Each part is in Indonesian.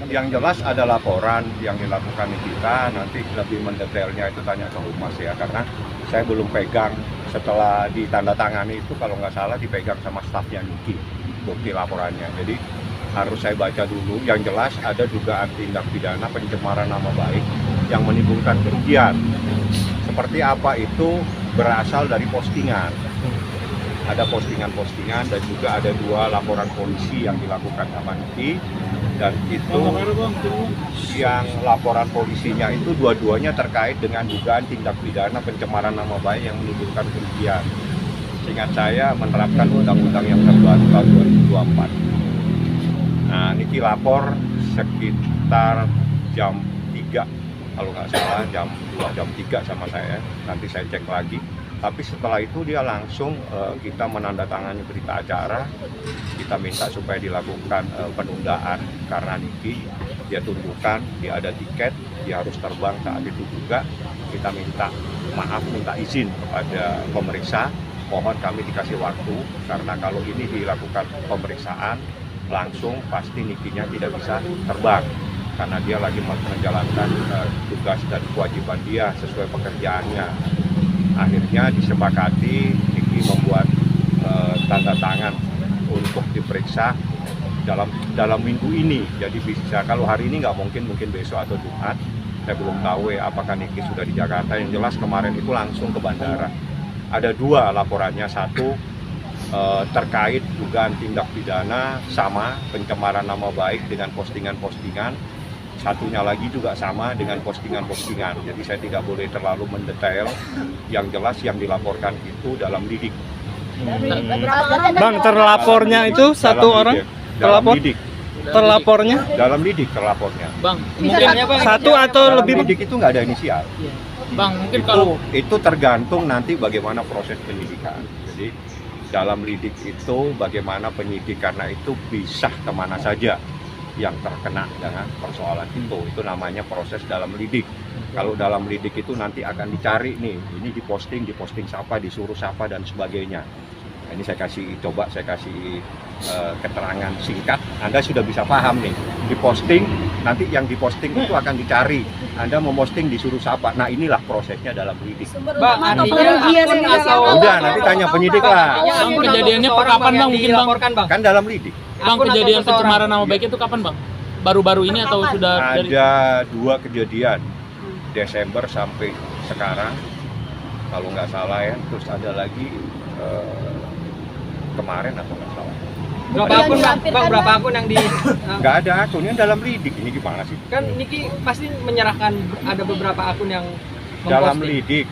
Yang jelas ada laporan yang dilakukan di kita, nanti lebih mendetailnya itu tanya ke humas ya, karena saya belum pegang. Setelah ditandatangani itu kalau nggak salah dipegang sama stafnya Niki, bukti laporannya. Jadi harus saya baca dulu. Yang jelas ada dugaan tindak pidana pencemaran nama baik yang menimbulkan kerugian. Seperti apa itu berasal dari postingan. Ada postingan-postingan dan juga ada 2 laporan polisi yang dilakukan sama Niki, dan itu yang laporan polisinya itu dua-duanya terkait dengan dugaan tindak pidana pencemaran nama baik yang menimbulkan kerugian. Seingat saya menerapkan undang-undang yang terbaru tahun 2024. Nah, Niki lapor sekitar jam 3 kalau nggak salah, jam 2, jam 3 sama saya. Nanti saya cek lagi. Tapi setelah itu dia langsung kita menandatangani berita acara, kita minta supaya dilakukan penundaan karena Niki dia tunjukkan dia ada tiket, dia harus terbang saat itu juga. Kita minta maaf, minta izin kepada pemeriksa, mohon kami dikasih waktu karena kalau ini dilakukan pemeriksaan langsung pasti Nikinya tidak bisa terbang karena dia lagi menjalankan tugas dan kewajiban dia sesuai pekerjaannya. Akhirnya disepakati Niki membuat tanda tangan untuk diperiksa dalam minggu ini. Jadi bisa kalau hari ini nggak mungkin besok atau Jumat. Saya belum tahu ya apakah Niki sudah di Jakarta. Yang jelas kemarin itu langsung ke bandara. Ada 2 laporannya, satu terkait dugaan tindak pidana sama pencemaran nama baik dengan postingan-postingan. Satunya lagi juga sama dengan postingan-postingan. Jadi saya tidak boleh terlalu mendetail. Yang jelas yang dilaporkan itu dalam lidik. Bang, terlapornya itu satu orang? Dalam lidik. Terlapornya? Dalam lidik terlapornya. Bang, mungkin Bang, satu atau dalam lebih? lidik itu nggak ada inisial. Bang, mungkin kalau Itu tergantung nanti bagaimana proses penyidikan. Jadi dalam lidik itu bagaimana penyidik, karena itu bisa kemana saja yang terkena dengan persoalan itu namanya proses dalam lidik. Kalau dalam lidik itu nanti akan dicari nih, ini diposting siapa, disuruh siapa dan sebagainya. Nah, ini saya kasih keterangan singkat, Anda sudah bisa paham nih. Diposting, nanti yang diposting itu akan dicari. Anda memposting disuruh siapa. Nah, inilah prosesnya dalam lidik. Bang, Udah, nanti tanya penyidik lah. Bang, kejadiannya kapan Bang? Mungkin Bang. Kan dalam lidik. Bang, kejadian pencemaran nama baik itu kapan Bang? Baru-baru ini atau sudah dari? Ada 2 kejadian Desember sampai sekarang kalau nggak salah ya. Terus ada lagi kemarin atau nggak salah. Berapa akun Bang? Berapa akun yang di Nggak ada akunnya dalam lidik. Ini gimana sih? kan Niki pasti menyerahkan ada beberapa akun yang Dalam memposting. lidik.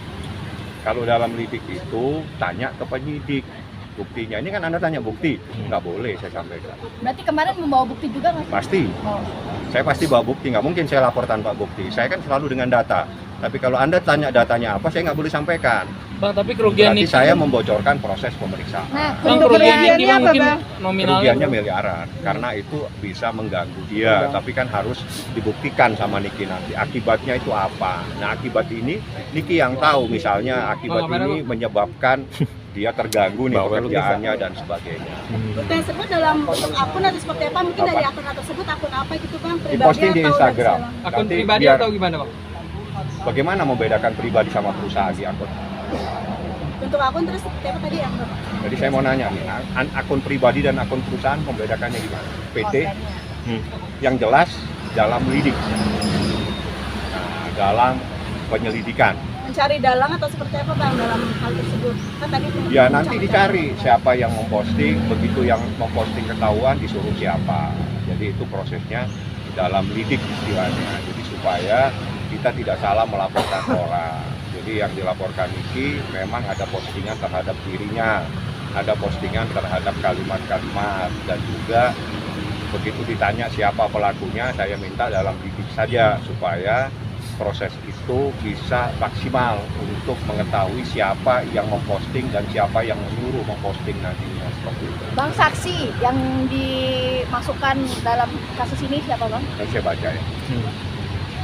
Kalau dalam lidik itu tanya ke penyidik buktinya. Ini kan Anda tanya bukti, nggak boleh saya sampaikan. Berarti kemarin membawa bukti juga nggak? Pasti. Oh. Saya pasti bawa bukti, nggak mungkin saya lapor tanpa bukti. Saya kan selalu dengan data. Tapi kalau Anda tanya datanya apa, saya nggak boleh sampaikan. Bang, tapi kerugian Berarti Niki. saya membocorkan proses pemeriksaan. Nah, Bang, untuk kerugian Niki kerugiannya apa, mungkin Bang? nominalnya. Kerugiannya miliaran, karena itu bisa mengganggu dia. Tapi kan harus dibuktikan sama Niki nanti. Akibatnya itu apa? Nah, akibat ini Niki yang tahu. Misalnya akibat ini menyebabkan dia terganggu nih pekerjaannya dan sebagainya. Tersebut dalam bentuk akun atau seperti apa? Mungkin dari akun tersebut akun apa gitu Bang? Pribadi Diposting di atau Instagram. Akun Nanti pribadi biar- atau gimana Bang? Bagaimana membedakan pribadi sama perusahaan di akun? bentuk akun terus seperti apa tadi akun? Jadi saya mau nanya nih, akun pribadi dan akun perusahaan membedakannya gimana? PT yang jelas dalam lidik, nah, dalam penyelidikan. Mencari dalang atau seperti apa Bang dalam hal tersebut? Kan tadi Ya nanti dicari siapa yang memposting, begitu yang memposting ketahuan disuruh siapa. Jadi itu prosesnya dalam lidik istilahnya. Jadi supaya kita tidak salah melaporkan orang. Jadi yang dilaporkan Niki memang ada postingan terhadap dirinya, ada postingan terhadap kalimat-kalimat, dan juga begitu ditanya siapa pelakunya, saya minta dalam lidik saja supaya proses itu bisa maksimal untuk mengetahui siapa yang memposting dan siapa yang menyuruh memposting nantinya, seperti itu. Bang, saksi yang dimasukkan dalam kasus ini siapa Bang? Dan saya baca ya.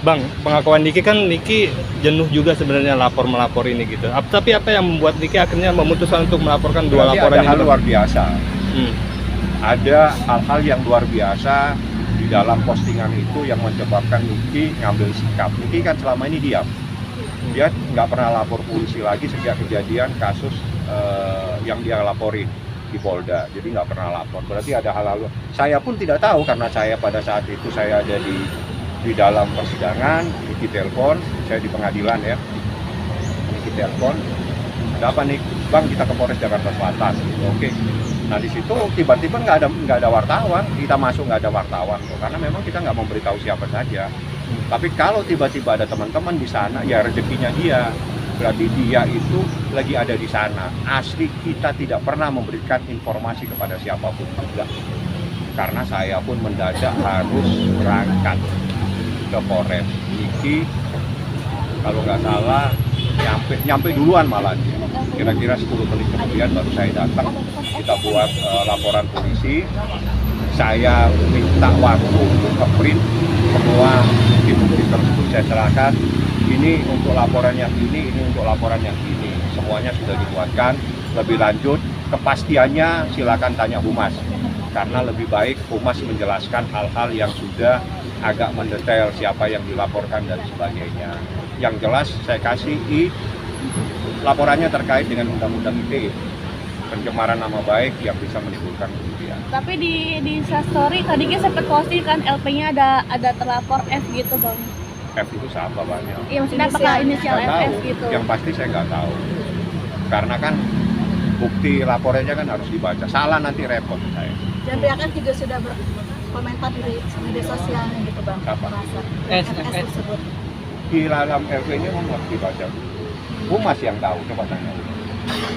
Bang, pengakuan Niki kan Niki jenuh juga sebenarnya melapor ini gitu. Tapi apa yang membuat Niki akhirnya memutuskan untuk melaporkan dua Berarti laporan ada ini? hal luar biasa. Hmm. Ada hal-hal yang luar biasa di dalam postingan itu yang menyebabkan Niki ngambil sikap. Niki kan selama ini diam. Dia nggak pernah lapor polisi lagi sejak kejadian kasus yang dia laporin di Polda. Jadi nggak pernah lapor. Berarti ada hal-hal. Saya pun tidak tahu karena saya pada saat itu saya ada di dalam persidangan. Niki telepon, saya di pengadilan ya. Niki telepon, ada apa nih, Bang, kita ke Polres Jakarta Selatan. Oke. Nah di situ tiba-tiba nggak ada wartawan, kita masuk nggak ada wartawan, karena memang kita nggak memberitahu siapa saja. Tapi kalau tiba-tiba ada teman-teman di sana, ya rezekinya dia. Berarti dia itu lagi ada di sana. Asli kita tidak pernah memberikan informasi kepada siapapun juga. Karena saya pun mendadak harus berangkat ke Polres. Niki kalau nggak salah nyampe duluan malah dia. Kira-kira 10 menit kemudian baru saya datang. Kita buat laporan polisi. Saya minta waktu untuk nge-print semua bukti-bukti tersebut, saya serahkan. Ini untuk laporan yang ini untuk laporan yang ini. Semuanya sudah dibuatkan. Lebih lanjut, kepastiannya silakan tanya Humas. Karena lebih baik Humas menjelaskan hal-hal yang sudah agak mendetail siapa yang dilaporkan dan sebagainya. Yang jelas saya kasih laporannya terkait dengan undang-undang ITE, pencemaran nama baik yang bisa menimbulkan kerugian. Tapi di Instastory tadi kita sempat posting kan LP-nya ada terlapor F gitu bang. F itu siapa banyak? Iya maksudnya apakah inisial Nggak FF tahu. gitu? Yang pasti saya nggak tahu. Karena kan bukti laporannya kan harus dibaca. Salah nanti repot saya. Dan pihak F juga sudah berkomentar di media sosialnya gitu bang. Apa? Merasa S. tersebut. Di dalam LP-nya harus dibaca. Humas yang tahu, coba tanya.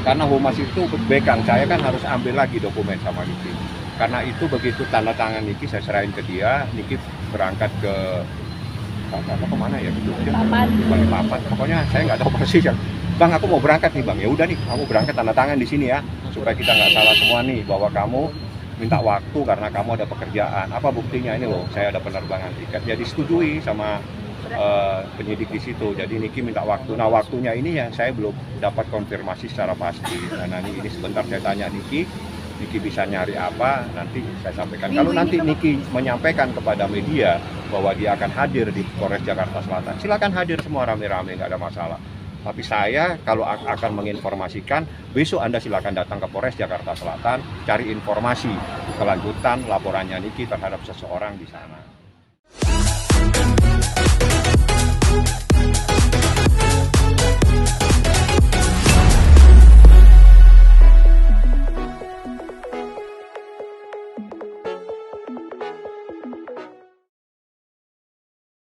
Karena Humas itu bekang, saya kan harus ambil lagi dokumen sama Niki. Karena itu begitu tanda tangan Niki saya serahin ke dia, Niki berangkat ke kemana ya? Balikpapan. Pokoknya saya nggak tahu persis yang. Bang, aku mau berangkat nih bang. Ya udah nih, kamu berangkat tanda tangan di sini ya, supaya kita nggak salah semua nih bahwa kamu minta waktu karena kamu ada pekerjaan. Apa buktinya ini loh? Saya ada penerbangan tiket. Ya disetujui sama penyidik di situ. Jadi Niki minta waktu. Nah waktunya ini yang saya belum dapat konfirmasi secara pasti. Nah ini sebentar saya tanya Niki bisa nyari apa, nanti saya sampaikan. Kalau nanti Niki menyampaikan kepada media bahwa dia akan hadir di Polres Jakarta Selatan, silakan hadir semua rame-rame, nggak ada masalah. Tapi saya kalau akan menginformasikan, besok Anda silakan datang ke Polres Jakarta Selatan, cari informasi kelanjutan laporannya Niki terhadap seseorang di sana.